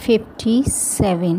57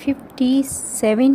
57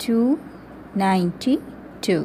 292।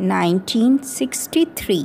1963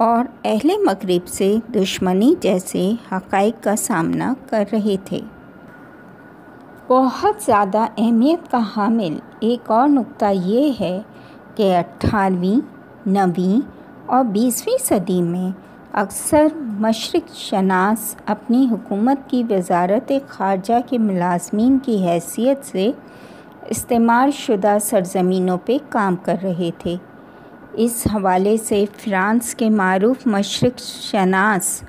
اور اہل مغرب سے دشمنی جیسے حقائق کا سامنا کر رہے تھے۔ بہت زیادہ اہمیت کا حامل ایک اور نقطہ یہ ہے کہ 18ویں، 9ویں اور 20ویں صدی میں اکثر مشرق شناس اپنی حکومت کی وزارت خارجہ کے ملازمین کی حیثیت سے استعمار شدہ سرزمینوں پہ کام کر رہے تھے۔ اس حوالے سے فرانس کے معروف مشرق شناس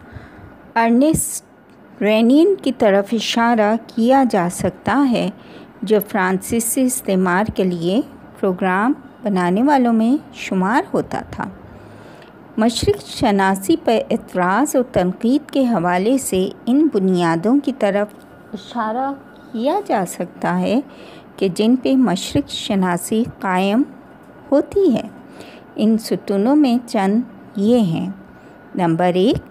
ارنسٹ رینین کی طرف اشارہ کیا جا سکتا ہے، جو فرانسیسی استعمار کے لیے پروگرام بنانے والوں میں شمار ہوتا تھا۔ مشرق شناسی پر اعتراض و تنقید کے حوالے سے ان بنیادوں کی طرف اشارہ کیا جا سکتا ہے کہ جن پہ مشرق شناسی قائم ہوتی ہے۔ ان ستونوں میں چند یہ ہیں: نمبر 1،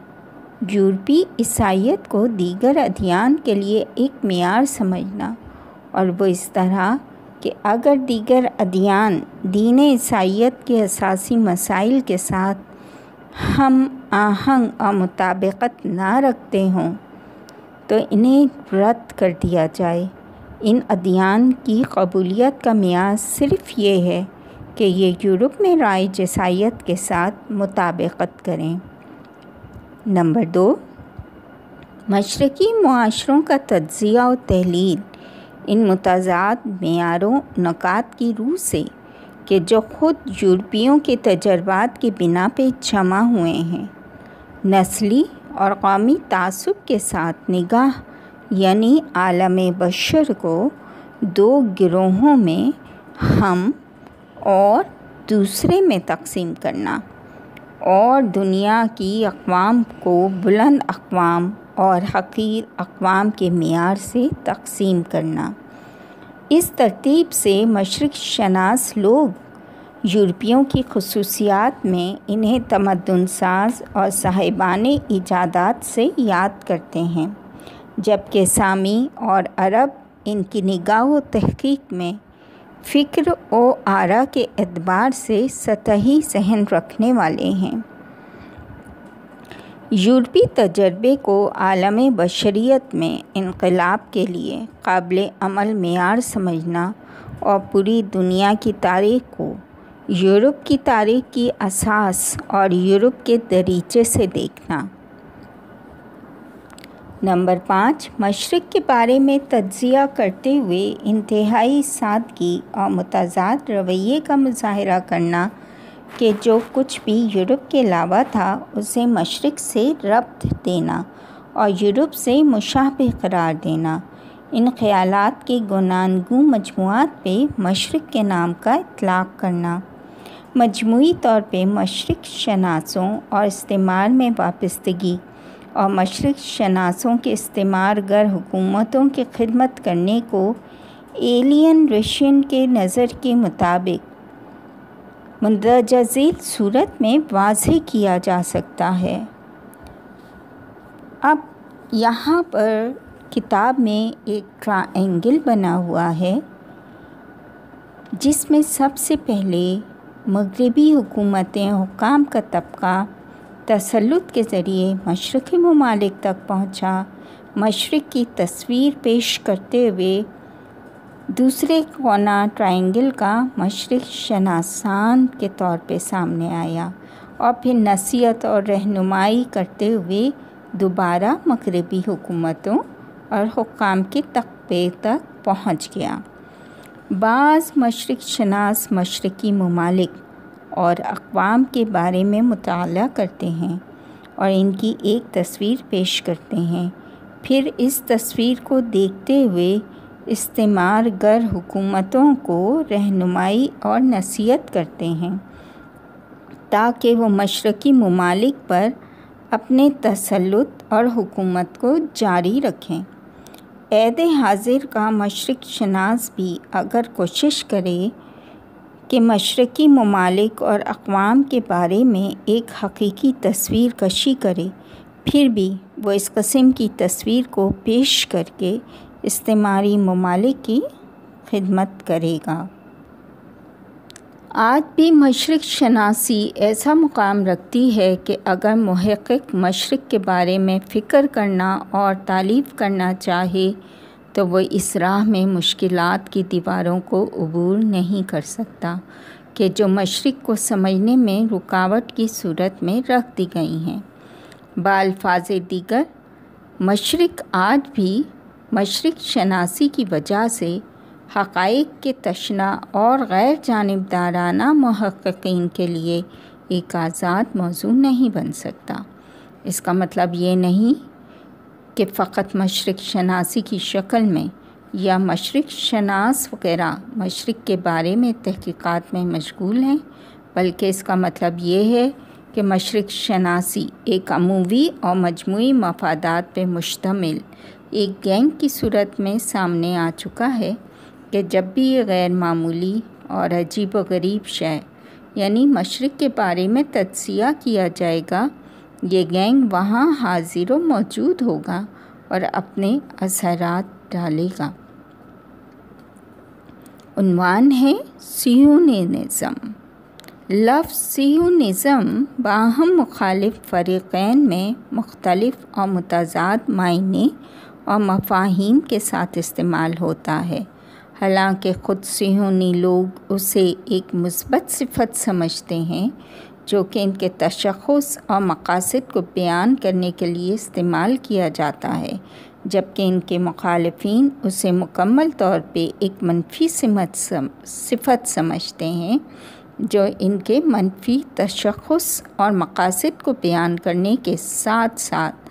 یورپی عیسائیت کو دیگر ادیان کے لیے ایک معیار سمجھنا، اور وہ اس طرح کہ اگر دیگر ادیان دین عیسائیت کے اساسی مسائل کے ساتھ ہم آہنگ اور مطابقت نہ رکھتے ہوں تو انہیں رد کر دیا جائے۔ ان ادیان کی قبولیت کا معیار صرف یہ ہے کہ یہ یورپ میں رائج عیسائیت کے ساتھ مطابقت کریں۔ نمبر 2، مشرقی معاشروں کا تجزیہ و تحلیل ان متضاد معیاروں نکات کی روح سے کہ جو خود یورپیوں کے تجربات کی بنا پہ جمع ہوئے ہیں، نسلی اور قومی تعصب کے ساتھ نگاہ، یعنی عالم بشر کو دو گروہوں میں ہم اور دوسرے میں تقسیم کرنا، اور دنیا کی اقوام کو بلند اقوام اور حقیر اقوام کے معیار سے تقسیم کرنا۔ اس ترتیب سے مشرق شناس لوگ یورپیوں کی خصوصیات میں انہیں تمدن ساز اور صاحبان ایجادات سے یاد کرتے ہیں، جبکہ سامی اور عرب ان کی نگاہ و تحقیق میں فکر و آرا کے اعتبار سے سطحی ذہن رکھنے والے ہیں۔ یورپی تجربے کو عالم بشریت میں انقلاب کے لیے قابل عمل معیار سمجھنا اور پوری دنیا کی تاریخ کو یورپ کی تاریخ کی اساس اور یورپ کے دریچے سے دیکھنا۔ نمبر 5، مشرق کے بارے میں تجزیہ کرتے ہوئے انتہائی سادگی اور متضاد رویے کا مظاہرہ کرنا کہ جو کچھ بھی یورپ کے علاوہ تھا اسے مشرق سے ربط دینا اور یورپ سے مشابہ قرار دینا۔ ان خیالات کے گوناگون مجموعات پہ مشرق کے نام کا اطلاق کرنا۔ مجموعی طور پہ مشرق شناسوں اور استعمار میں وابستگی اور مشرق شناسوں کے استعمار گر حکومتوں کی خدمت کرنے کو ایلین رشین کے نظر کے مطابق مندرجہ ذیل صورت میں واضح کیا جا سکتا ہے۔ اب یہاں پر کتاب میں ایک ٹرائنگل بنا ہوا ہے جس میں سب سے پہلے مغربی حکومتیں، حکام کا طبقہ تسلط کے ذریعے مشرقی ممالک تک پہنچا۔ مشرق کی تصویر پیش کرتے ہوئے دوسرے کونا ٹرائنگل کا مشرق شناسان کے طور پہ سامنے آیا، اور پھر نصیحت اور رہنمائی کرتے ہوئے دوبارہ مغربی حکومتوں اور حکام کے طبقے تک پہنچ گیا۔ بعض مشرق شناس مشرقی ممالک اور اقوام کے بارے میں مطالعہ کرتے ہیں اور ان کی ایک تصویر پیش کرتے ہیں، پھر اس تصویر کو دیکھتے ہوئے استعمار گر حکومتوں کو رہنمائی اور نصیحت کرتے ہیں تاکہ وہ مشرقی ممالک پر اپنے تسلط اور حکومت کو جاری رکھیں۔ عہد حاضر کا مشرق شناس بھی اگر کوشش کرے کہ مشرقی ممالک اور اقوام کے بارے میں ایک حقیقی تصویر کشی کرے، پھر بھی وہ اس قسم کی تصویر کو پیش کر کے استعماری ممالک کی خدمت کرے گا۔ آج بھی مشرق شناسی ایسا مقام رکھتی ہے کہ اگر محقق مشرق کے بارے میں فکر کرنا اور تالیف کرنا چاہے تو وہ اس راہ میں مشکلات کی دیواروں کو عبور نہیں کر سکتا کہ جو مشرق کو سمجھنے میں رکاوٹ کی صورت میں رکھ دی گئی ہیں۔ بالفاظ دیگر، مشرق آج بھی مشرق شناسی کی وجہ سے حقائق کے تشنہ اور غیر جانبدارانہ محققین کے لیے ایک آزاد موضوع نہیں بن سکتا۔ اس کا مطلب یہ نہیں کہ فقط مشرق شناسی کی شکل میں یا مشرق شناس وغیرہ مشرق کے بارے میں تحقیقات میں مشغول ہیں، بلکہ اس کا مطلب یہ ہے کہ مشرق شناسی ایک عمومی اور مجموعی مفادات پہ مشتمل ایک گینگ کی صورت میں سامنے آ چکا ہے کہ جب بھی یہ غیر معمولی اور عجیب و غریب شے یعنی مشرق کے بارے میں تجزیہ کیا جائے گا، یہ گینگ وہاں حاضر و موجود ہوگا اور اپنے اثرات ڈالے گا۔ عنوان ہے صہیونزم۔ لفظ صہیونزم باہم مخالف فریقین میں مختلف اور متضاد معنی اور مفاہیم کے ساتھ استعمال ہوتا ہے، حالانکہ خود صہیونی لوگ اسے ایک مثبت صفت سمجھتے ہیں جو کہ ان کے تشخص اور مقاصد کو بیان کرنے کے لیے استعمال کیا جاتا ہے، جبکہ ان کے مخالفین اسے مکمل طور پہ ایک منفی صفت سمجھتے ہیں جو ان کے منفی تشخص اور مقاصد کو بیان کرنے کے ساتھ ساتھ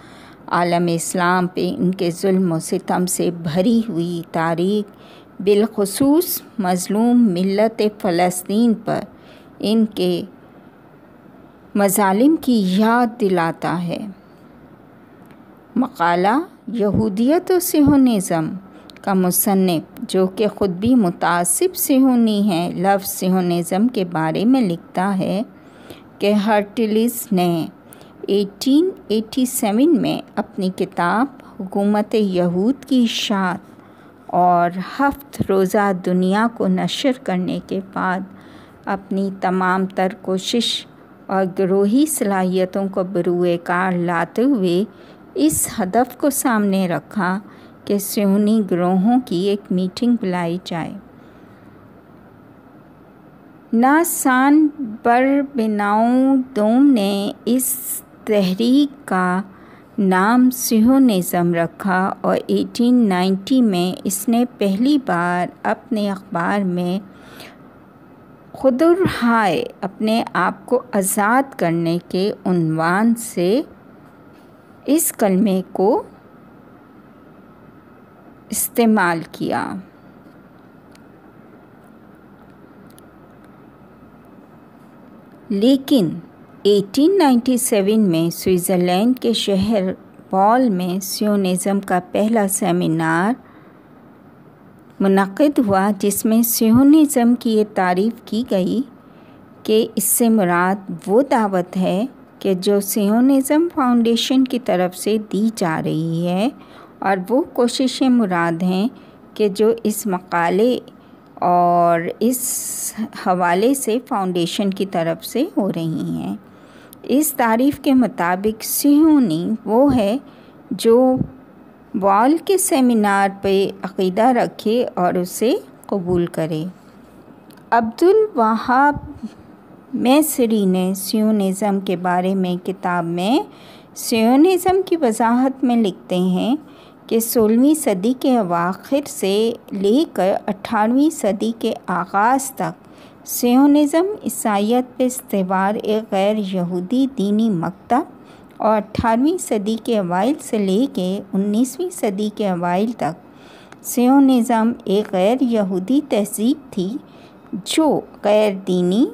عالم اسلام پہ ان کے ظلم و ستم سے بھری ہوئی تاریخ، بالخصوص مظلوم ملت فلسطین پر ان کے مظالم کی یاد دلاتا ہے۔ مقالہ یہودیت و صہیونزم کا مصنف، جو کہ خود بھی متعصب صہیونی ہے، لفظ صہیونزم کے بارے میں لکھتا ہے کہ ہرٹلز نے 1887 میں اپنی کتاب حکومت یہود کی اشاعت اور 7 روزہ دنیا کو نشر کرنے کے بعد اپنی تمام تر کوشش اور گروہی صلاحیتوں کو بروئے کار لاتے ہوئے اس ہدف کو سامنے رکھا کہ صہیونی گروہوں کی ایک میٹنگ بلائی جائے۔ ناسان بربناؤ دوم نے اس تحریک کا نام صہیونزم رکھا اور 1890 میں اس نے پہلی بار اپنے اخبار میں خودرہائے اپنے آپ کو آزاد کرنے کے عنوان سے اس کلمے کو استعمال کیا۔ لیکن 1897 میں سوئٹزرلینڈ کے شہر بال میں صہیونزم کا پہلا سیمینار منعقد ہوا، جس میں صہیونزم کی یہ تعریف کی گئی کہ اس سے مراد وہ دعوت ہے کہ جو صہیونزم فاؤنڈیشن کی طرف سے دی جا رہی ہے، اور وہ کوششیں مراد ہیں کہ جو اس مقالے اور اس حوالے سے فاؤنڈیشن کی طرف سے ہو رہی ہیں۔ اس تعریف کے مطابق صہیونی وہ ہے جو بال کے سیمینار پہ عقیدہ رکھے اور اسے قبول کرے۔ عبدالوہاب میسری نے صہیونزم کے بارے میں کتاب میں صہیونزم کی وضاحت میں لکھتے ہیں کہ 16ویں صدی کے اواخر سے لے کر 18ویں صدی کے آغاز تک صہیونزم عیسائیت پہ استوار ایک غیر یہودی دینی مکتب اور 18ویں صدی کے اوائل سے لے کے 19ویں صدی کے اوائل تک صہیونزم ایک غیر یہودی تہذیب تھی جو غیر دینی،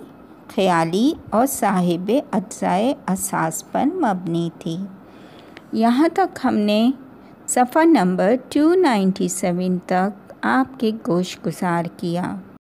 خیالی اور صاحب اجزائے اساس پر مبنی تھی۔ یہاں تک ہم نے صفحہ نمبر 297 تک آپ کے گوش گزار کیا۔